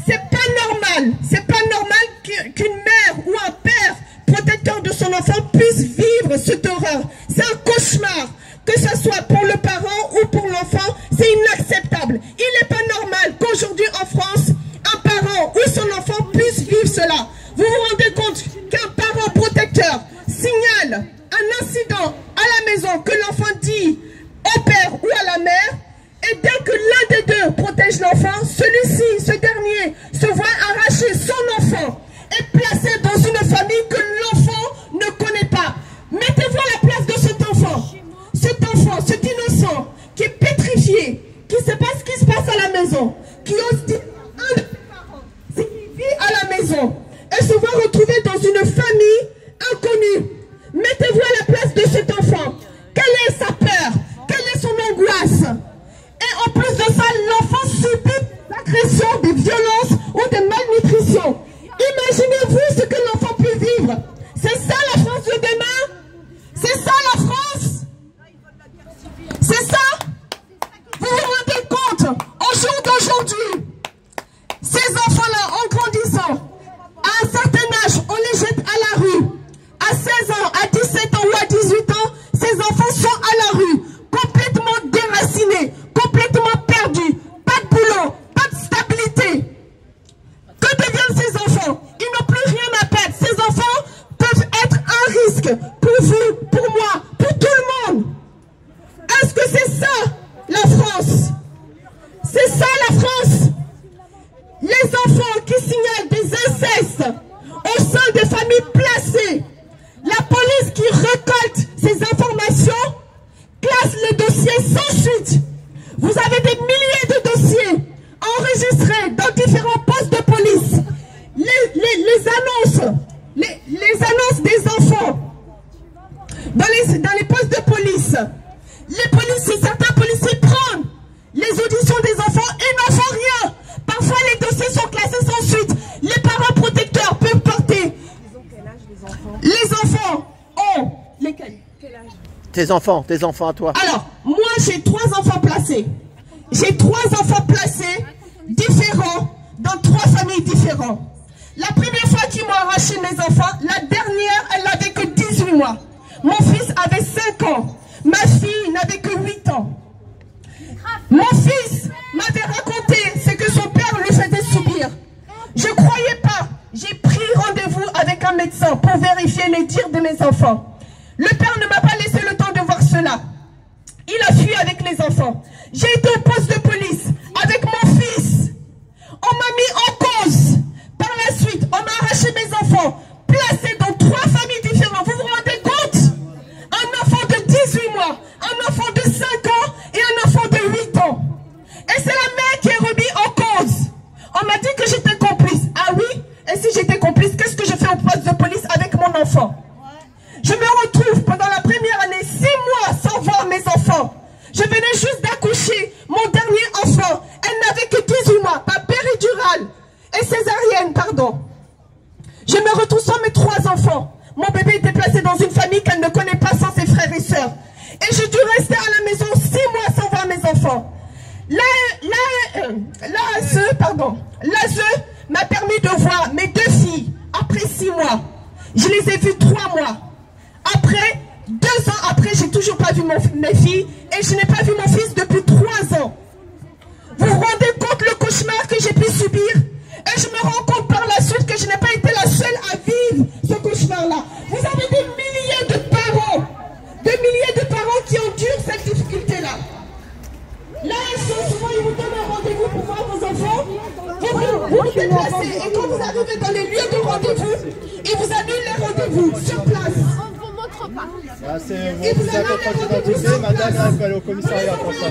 C'est pas normal qu'une mère ou un père protecteur de son enfant puisse vivre cette horreur. C'est un cauchemar. Que ce soit pour le parent ou pour l'enfant, c'est inacceptable. Il n'est pas normal qu'aujourd'hui en France, un parent ou son enfant puisse vivre cela. Vous vous rendez compte qu'un parent protecteur signale un incident à la maison, que l'enfant dit au père ou à la mère, et dès que l'un des deux protège l'enfant, celui-ci, ce dernier, se voit arracher son enfant et placé dans une famille que l'enfant ne connaît pas. Mettez-vous à la place de cet enfant, cet innocent, qui est pétrifié, qui ne sait pas ce qui se passe à la maison, qui ose dire à un de ses parents, c'est qu'il vit à la maison, et se voit retrouvé dans une famille inconnue. Mettez-vous à la place de cet enfant. Quelle est sa peur? Quelle est son angoisse? Et en plus de ça, l'enfant subit l'agression, des violences ou des malnutritions. Imaginez-vous ce que l'enfant peut vivre. C'est ça la France de demain? C'est ça la France? C'est ça? Vous vous rendez compte? Au jour d'aujourd'hui, ces enfants-là, en grandissant, à un certain âge, on les jette à la rue. À 16 ans, à 17 ans ou à 18 ans, ces enfants sont à la rue, complètement déracinés, complètement perdus, pas de boulot, pas de stabilité. Que deviennent ces enfants? Ils n'ont plus rien à perdre. Ces enfants peuvent être un risque pour vous, pour moi, pour tout le monde. Est-ce que c'est ça la France? C'est ça la France? Les enfants qui signalent des incestes au sein des familles placées, la police qui récolte ces informations, classe les dossiers sans suite. Vous avez des milliers de dossiers enregistrés dans différents postes de police. Les annonces des enfants dans les postes de police. Les policiers, certains policiers prennent les auditions des enfants et n'en font rien. Parfois les dossiers sont classés sans suite. Les parents protecteurs peuvent porter. Les enfants ont lesquels? Quel âge? Tes enfants à toi. Alors, moi j'ai 3 enfants placés. J'ai 3 enfants placés différents dans 3 familles différentes. La première fois qu'ils m'ont arraché mes enfants, la dernière, elle n'avait que 18 mois. Mon fils avait 5 ans. Ma fille n'avait que 8 ans. Mon fils m'avait raconté ce que son père lui faisait subir. Je ne croyais pas. J'ai pris rendez-vous avec un médecin pour vérifier les dires de mes enfants. Le père ne m'a pas laissé le temps de voir cela. Il a fui avec les enfants. J'ai été au poste de police avec mon fils. On m'a mis en cause. Par la suite, on m'a arraché mes enfants, placés dans 3 familles différentes. Vous vous rendez compte? Un enfant de 18 mois, un enfant de 5 ans et un enfant de 8 ans. Et c'est la mère qui est remise en cause. On m'a dit que j'étais complice. Ah oui? Et si j'étais complice, qu'est-ce que je fais au poste de police avec mon enfant? Je me retrouve pendant la première année 6 mois sans voir mes enfants. Je venais juste d'accoucher mon dernier enfant. Elle n'avait que 18 mois, pas péridurale et césarienne, pardon. Je me retrouve sans mes 3 enfants. Mon bébé était placé dans une famille qu'elle ne connaît pas sans ses frères et sœurs. Et j'ai dû rester à la maison 6 mois sans voir mes enfants. L'ASE m'a permis de voir mes 2 filles après 6 mois. Je les ai vues 3 mois. Après, 2 ans après, j'ai toujours pas vu mes filles et je n'ai pas vu mon fils depuis 3 ans. Vous vous rendez compte le cauchemar que j'ai pu subir? Et je me rends compte par la suite que je n'ai pas été la seule à vivre ce cauchemar-là. Vous avez des milliers de parents qui endurent cette difficulté-là. Là, souvent, ils vous donnent un rendez-vous pour voir vos enfants. Vous vous déplacez et quand vous arrivez dans les lieux de rendez-vous, ils vous annulent les rendez-vous sur place. Ah, vous avez votre identité, madame, elle peut aller au commissariat pour ça. Ça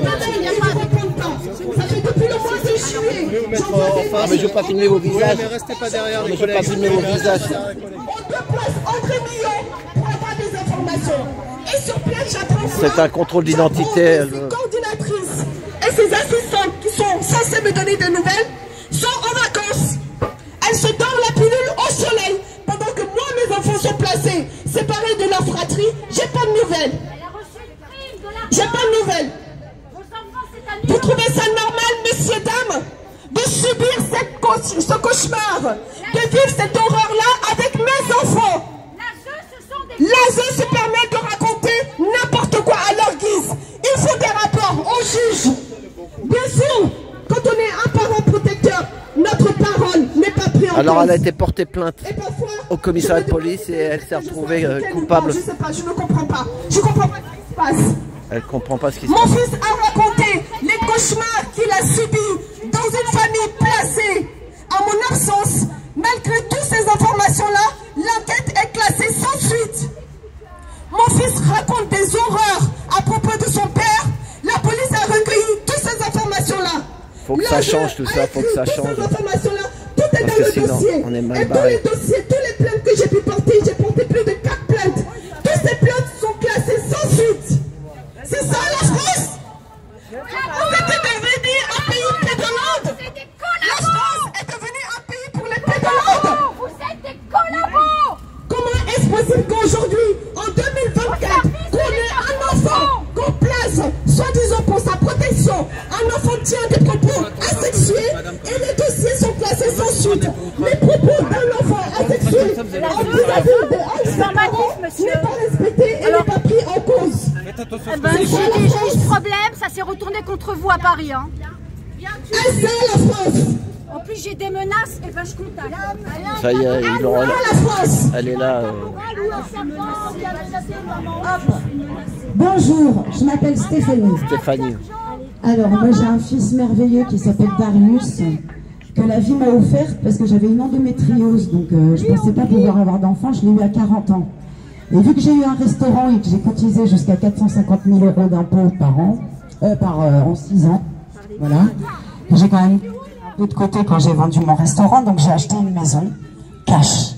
fait depuis le mois de juillet. Vous mettre en face. Mais je ne veux pas filmer vos visages. Mais restez pas derrière les collègues. Je ne veux pas filmer vos visages. On déplace André Millon pour avoir des informations. Et sur place, j'apprends. C'est un contrôle d'identité. Ces coordinatrices et ces assistantes qui sont censées me donner des nouvelles sont en vacances. Elles se donnent la pilule au soleil pendant que moi, mes enfants sont placés séparés de leur fratrie. J'ai pas de nouvelles. J'ai pas de nouvelles. Vous trouvez ça normal, messieurs, dames, de subir cette cause ce cauchemar, de vivre cette horreur-là avec mes enfants. L'ASE se permet de raconter n'importe quoi à leur guise. Il faut des rapports, on juge. Bien sûr, quand on est un parent protecteur, notre parole n'est pas prise en compte. Alors elle a été portée plainte parfois, au commissariat de police et elle s'est retrouvée coupable. Je sais pas, je ne comprends pas. Je comprends pas ce qui se passe. Elle comprend pas ce qui se Mon passe. fils a raconté les cauchemars qu'il a subis dans une famille placée. En mon absence, malgré toutes ces informations-là, l'enquête est classée sans suite. Mon fils raconte des horreurs à propos de son père. La police a recueilli toutes ces informations-là. Faut que ça change tout ça, faut que ça change. Toutes ces informations-là, tout est Parce dans que le sinon, dossier. on est mal Et tous barré. les dossiers, tous les plaintes que j'ai pu porter, j'ai porté plus de 4 plaintes. Toutes ces plaintes sont classées sans suite. C'est ça la France? C'était devenu un pays pédolande. La France est devenue un pays pour les pédolandes. Vous êtes des collabos. Comment est-ce possible qu'aujourd'hui, en 2024, qu'on ait un enfant qu'on place, soi-disant pour sa protection, un enfant tient des propos asexués et les dossiers sont classés sans suite. Les propos d'un enfant asexué vis-à-vis d'un parent n'est pas respecté et n'est pas pris en cause. Eh ben, si j'ai ce problème, ça s'est retourné contre vous à Paris. Hein. C'est la France. En plus, j'ai des menaces, et ben je contacte. Ça y est, il aura... La France. Elle est là. Bonjour, je m'appelle Stéphanie. Stéphanie. Alors, moi j'ai un fils merveilleux qui s'appelle Darius, que la vie m'a offert parce que j'avais une endométriose, donc je ne pensais pas pouvoir avoir d'enfant, je l'ai eu à 40 ans. Et vu que j'ai eu un restaurant et que j'ai cotisé jusqu'à 450 000 € d'impôts par an, en 6 ans, voilà, j'ai quand même un peu de côté quand j'ai vendu mon restaurant, donc j'ai acheté une maison, cash.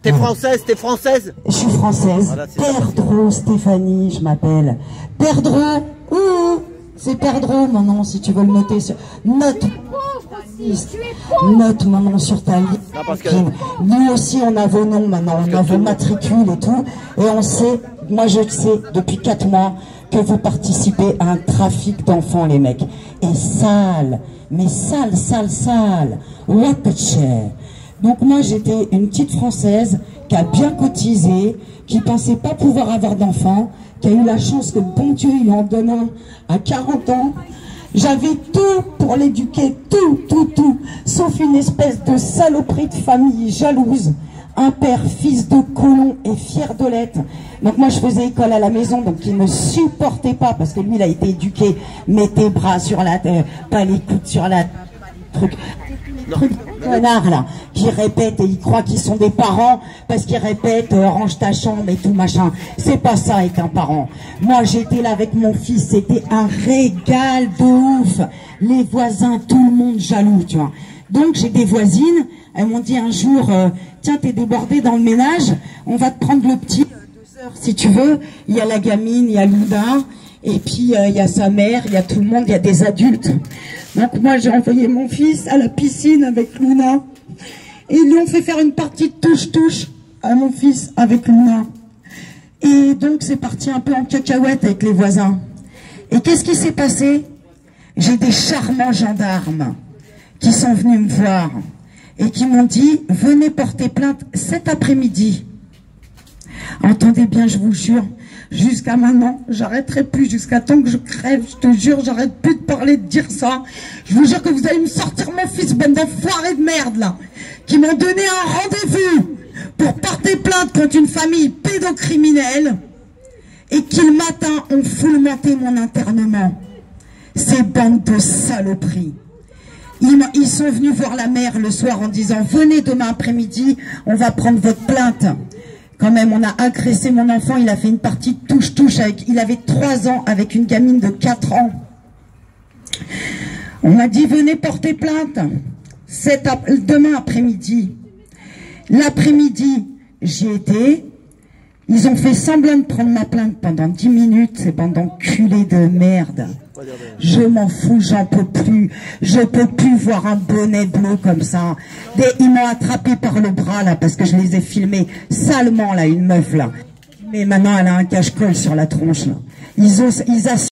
T'es française, t'es française? Je suis française. Voilà, Perdreau, Stéphanie, je m'appelle. Perdreau, c'est Perdreau, mon nom, si tu veux le noter sur... Note mon nom sur ta liste. parce que... Nous aussi, on a vos noms maintenant, on a vos matricules et tout. Et on sait, moi je sais, depuis 4 mois, que vous participez à un trafic d'enfants, les mecs. Et sale, mais sale, sale, sale. What the shit. Donc moi j'étais une petite Française qui a bien cotisé, qui pensait pas pouvoir avoir d'enfants, qui a eu la chance que le bon Dieu il en donne un à 40 ans. J'avais tout pour l'éduquer, tout, sauf une espèce de saloperie de famille jalouse. Un père, fils de colon et fier de l'être. Donc moi je faisais école à la maison, donc il ne supportait pas, parce que lui il a été éduqué, mets tes bras sur la tête, pas les coudes sur la truc connard là, qui répètent et ils croient qu'ils sont des parents parce qu'ils répètent range ta chambre et tout machin. C'est pas ça être un parent. Moi j'étais là avec mon fils, c'était un régal de ouf. Les voisins, tout le monde jaloux, tu vois. Donc j'ai des voisines, elles m'ont dit un jour, tiens t'es débordé dans le ménage, on va te prendre le petit 2 heures si tu veux. Il y a la gamine, il y a Luna, et puis il y a sa mère, il y a tout le monde, il y a des adultes. Donc moi j'ai envoyé mon fils à la piscine avec Luna. Et ils lui ont fait faire une partie de touche-touche à mon fils avec Luna. Et donc c'est parti un peu en cacahuète avec les voisins. Et qu'est-ce qui s'est passé? J'ai des charmants gendarmes qui sont venus me voir et qui m'ont dit « Venez porter plainte cet après-midi ». Entendez bien, je vous jure, jusqu'à maintenant, j'arrêterai plus, jusqu'à temps que je crève, je te jure, j'arrête plus de parler, de dire ça. Je vous jure que vous allez me sortir mon fils, bande d'enfoirés de merde, là, qui m'ont donné un rendez-vous pour porter plainte contre une famille pédocriminelle et qui, le matin, ont foulementé mon internement. Ces bandes de saloperies. Ils sont venus voir la mère le soir en disant « Venez demain après-midi, on va prendre votre plainte ». Quand même, on a agressé mon enfant, il a fait une partie de touche-touche, il avait 3 ans avec une gamine de 4 ans. On m'a dit, venez porter plainte demain après-midi. L'après-midi, j'y étais, ils ont fait semblant de prendre ma plainte pendant 10 minutes, ces bandes d'enculés de merde. Je m'en fous, j'en peux plus. Je peux plus voir un bonnet bleu comme ça. Ils m'ont attrapé par le bras là parce que je les ai filmés salement là, une meuf là. Mais maintenant elle a un cache-colle sur la tronche là. Ils